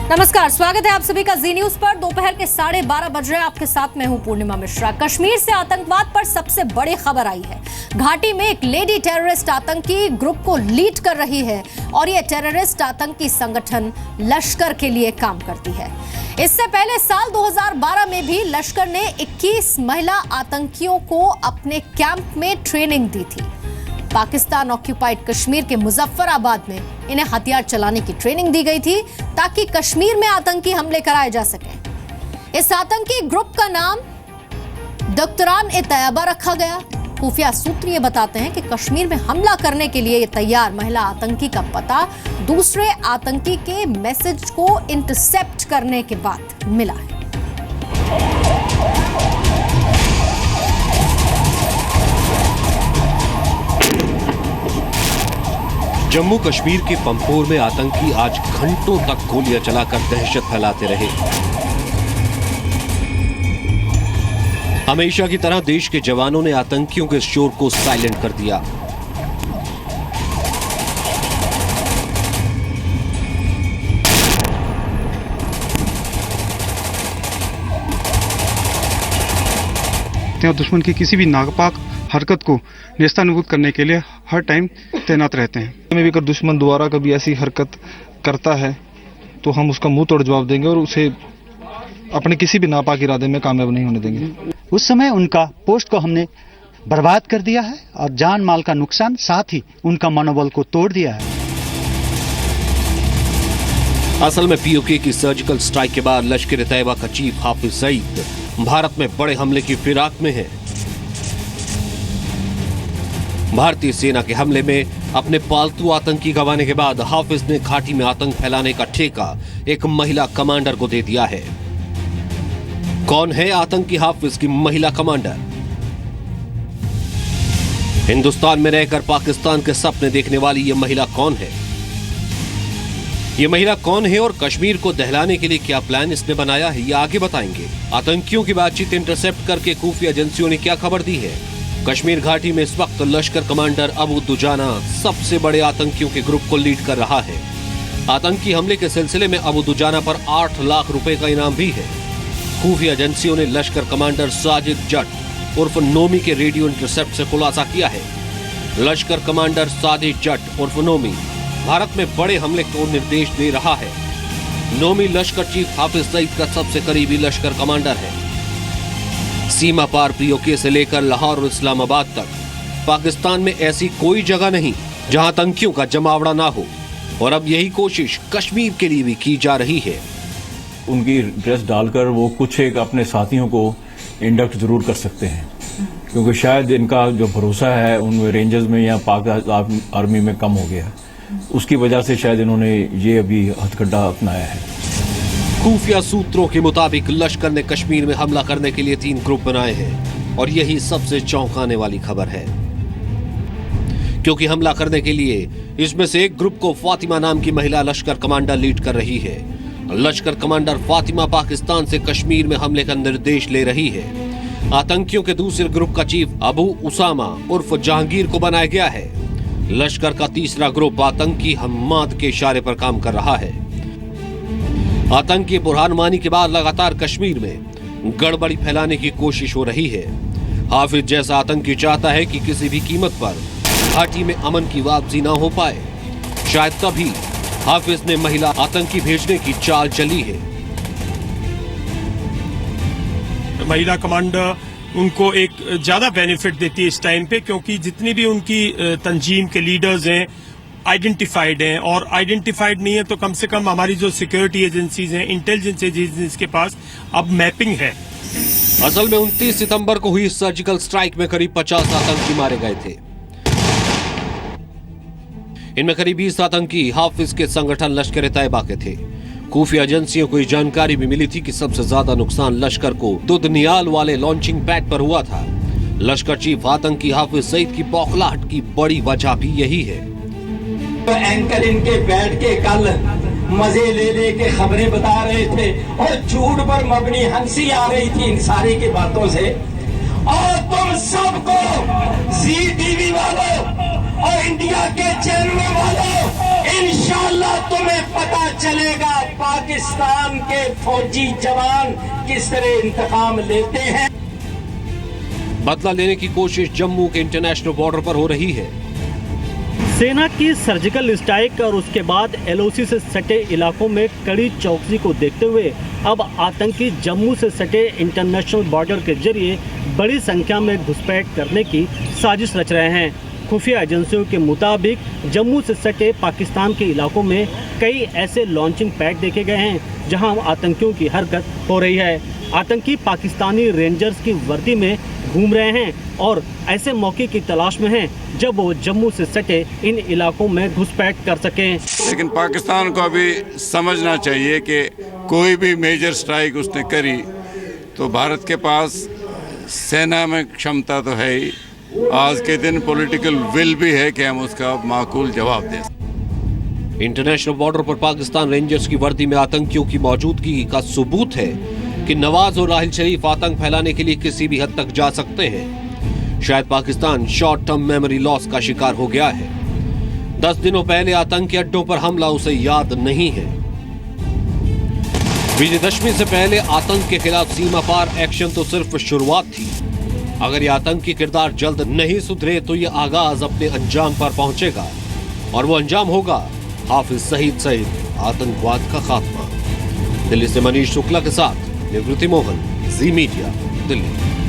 नमस्कार, स्वागत है आप सभी का जी न्यूज पर। दोपहर के 12:30 बज रहे हैं। आपके साथ मैं हूं पूर्णिमा मिश्रा। कश्मीर से आतंकवाद पर सबसे बड़ी खबर आई है। घाटी में एक लेडी टेररिस्ट आतंकी ग्रुप को लीड कर रही है और ये टेररिस्ट आतंकी संगठन लश्कर के लिए काम करती है। इससे पहले साल 2012 में भी लश्कर ने 21 महिला आतंकियों को अपने कैंप में ट्रेनिंग दी थी। पाकिस्तान ऑक्यूपाइड कश्मीर के मुजफ्फराबाद में इन्हें हथियार चलाने की ट्रेनिंग दी गई थी ताकि कश्मीर में आतंकी हमले कराए जा सके। इस आतंकी ग्रुप का नाम दख्तरान-ए-तैयबा रखा गया। खुफिया सूत्र ये बताते हैं कि कश्मीर में हमला करने के लिए तैयार महिला आतंकी का पता दूसरे आतंकी के मैसेज को इंटरसेप्ट करने के बाद मिला है। जम्मू कश्मीर के पंपोर में आतंकी आज घंटों तक गोलियां चलाकर दहशत फैलाते रहे। हमेशा की तरह देश के जवानों ने आतंकियों के शोर को साइलेंट कर दिया। दुश्मन की किसी भी नापाक हरकत को नेस्तनाबूद करने के लिए हर टाइम तैनात रहते हैं। हमें भी अगर दुश्मन दोबारा कभी ऐसी हरकत करता है तो हम उसका मुंह तोड़ जवाब देंगे और उसे अपने किसी भी नापाक इरादे में कामयाब नहीं होने देंगे। उस समय उनका पोस्ट को हमने बर्बाद कर दिया है और जान माल का नुकसान, साथ ही उनका मनोबल को तोड़ दिया है। असल में पीओके की सर्जिकल स्ट्राइक के बाद लश्कर-ए-तैयबा का चीफ हाफिज सईद भारत में बड़े हमले की फिराक में है। भारतीय सेना के हमले में अपने पालतू आतंकी गंवाने के बाद हाफिज ने घाटी में आतंक फैलाने का ठेका एक महिला कमांडर को दे दिया है। कौन है आतंकी हाफिज की महिला कमांडर? हिंदुस्तान में रहकर पाकिस्तान के सपने देखने वाली ये महिला कौन है? ये महिला कौन है और कश्मीर को दहलाने के लिए क्या प्लान इसने बनाया है, ये आगे बताएंगे। आतंकियों की बातचीत इंटरसेप्ट करके खुफिया एजेंसियों ने क्या खबर दी है? कश्मीर घाटी में इस वक्त लश्कर कमांडर अबू दुजाना सबसे बड़े आतंकियों के ग्रुप को लीड कर रहा है। आतंकी हमले के सिलसिले में अबू दुजाना पर 8 लाख रुपए का इनाम भी है। खुफिया एजेंसियों ने लश्कर कमांडर साजिद जट उर्फ नोमी के रेडियो इंटरसेप्ट से खुलासा किया है। लश्कर कमांडर साजिद जट उर्फ नोमी भारत में बड़े हमले को निर्देश दे रहा है। नोमी लश्कर चीफ हाफिज सईद का सबसे करीबी लश्कर कमांडर है। सीमा पार पीओके से लेकर लाहौर और इस्लामाबाद तक पाकिस्तान में ऐसी कोई जगह नहीं जहां आतंकियों का जमावड़ा ना हो और अब यही कोशिश कश्मीर के लिए भी की जा रही है। उनकी ड्रेस डालकर वो कुछ एक अपने साथियों को इंडक्ट जरूर कर सकते हैं, क्योंकि शायद इनका जो भरोसा है उन रेंजर्स में या पाक आर्मी में कम हो गया। उसकी वजह से शायद इन्होंने ये अभी हथकंडा अपनाया है। खुफिया सूत्रों के मुताबिक लश्कर ने कश्मीर में हमला करने के लिए 3 ग्रुप बनाए हैं और यही सबसे चौंकाने वाली खबर है, क्योंकि हमला करने के लिए इसमें से एक ग्रुप को फातिमा नाम की महिला लश्कर कमांडर लीड कर रही है। लश्कर कमांडर फातिमा पाकिस्तान से कश्मीर में हमले का निर्देश ले रही है। आतंकियों के दूसरे ग्रुप का चीफ अबू उसामा उर्फ जहांगीर को बनाया गया है। लश्कर का तीसरा ग्रुप आतंकी हम्माद के इशारे पर काम कर रहा है। आतंकी बुरहान मानी के बाद लगातार कश्मीर में गड़बड़ी फैलाने की कोशिश हो रही है। हाफिज जैसा आतंकी चाहता है कि किसी भी कीमत पर घाटी में अमन की वापसी ना हो पाए। शायद तभी हाफिज ने महिला आतंकी भेजने की चाल चली है। महिला कमांडर उनको एक ज्यादा बेनिफिट देती है इस टाइम पे, क्योंकि जितनी भी उनकी तंजीम के लीडर्स हैं आइडेंटिफाइड हैं, और आइडेंटिफाइड नहीं है तो कम से कम हमारी जो सिक्योरिटी एजेंसीज हैं, इंटेलिजेंस एजेंसीज के पास अब मैपिंग है। असल में 29 सितंबर को हुई सर्जिकल स्ट्राइक में करीब 50 आतंकी मारे गए थे। इनमें करीब 20 आतंकी हाफिज के संगठन लश्कर-ए-तैयबा के थे। खुफिया एजेंसियों को ये जानकारी भी मिली थी कि सबसे ज्यादा नुकसान लश्कर को दुधनियाल वाले लॉन्चिंग पैड पर हुआ था। लश्कर चीफ आतंकी हाफिज सईद की बौखलाहट की बड़ी वजह भी यही है। तो एंकर इनके बैठ के कल मजे ले के खबरें बता रहे थे और झूठ पर मबनी हंसी आ रही थी इन सारी की बातों से। और तुम सबको जी टीवी वालों और इंडिया के चैनल वालों इंशाअल्लाह तुम्हें पता चलेगा पाकिस्तान के फौजी जवान किस तरह इंतकाम लेते हैं। बदला लेने की कोशिश जम्मू के इंटरनेशनल बॉर्डर पर हो रही है। सेना की सर्जिकल स्ट्राइक और उसके बाद एलओसी से सटे इलाकों में कड़ी चौकसी को देखते हुए अब आतंकी जम्मू से सटे इंटरनेशनल बॉर्डर के जरिए बड़ी संख्या में घुसपैठ करने की साजिश रच रहे हैं। खुफिया एजेंसियों के मुताबिक जम्मू से सटे पाकिस्तान के इलाकों में कई ऐसे लॉन्चिंग पैड देखे गए हैं जहां आतंकियों की हरकत हो रही है। आतंकी पाकिस्तानी रेंजर्स की वर्दी में घूम रहे हैं और ऐसे मौके की तलाश में हैं जब वो जम्मू से सटे इन इलाकों में घुसपैठ कर सकें। लेकिन पाकिस्तान को अभी समझना चाहिए कि कोई भी मेजर स्ट्राइक उसने करी तो भारत के पास सेना में क्षमता तो है ही, आज के दिन पॉलिटिकल विल भी है कि हम उसका माकूल जवाब दें। इंटरनेशनल बॉर्डर पर पाकिस्तान रेंजर्स की वर्दी में आतंकियों की मौजूदगी का सबूत है कि नवाज और राहिल शरीफ आतंक फैलाने के लिए किसी भी हद तक जा सकते हैं। शायद Pakistan short term memory loss का शिकार हो गया है। 10 दिनों पहले आतंकी अड्डों पर हमला उसे याद नहीं है। विजयदशमी से पहले आतंक के खिलाफ सीमा पार एक्शन तो सिर्फ शुरुआत थी। अगर ये आतंकी किरदार जल्द नहीं सुधरे तो ये आगाज अपने अंजाम पर पहुंचेगा और वो अंजाम होगा हाफिज सईद सहित आतंकवाद का खात्मा। दिल्ली से मनीष शुक्ला के साथ निवृत्ति मोहन, जी मीडिया, दिल्ली।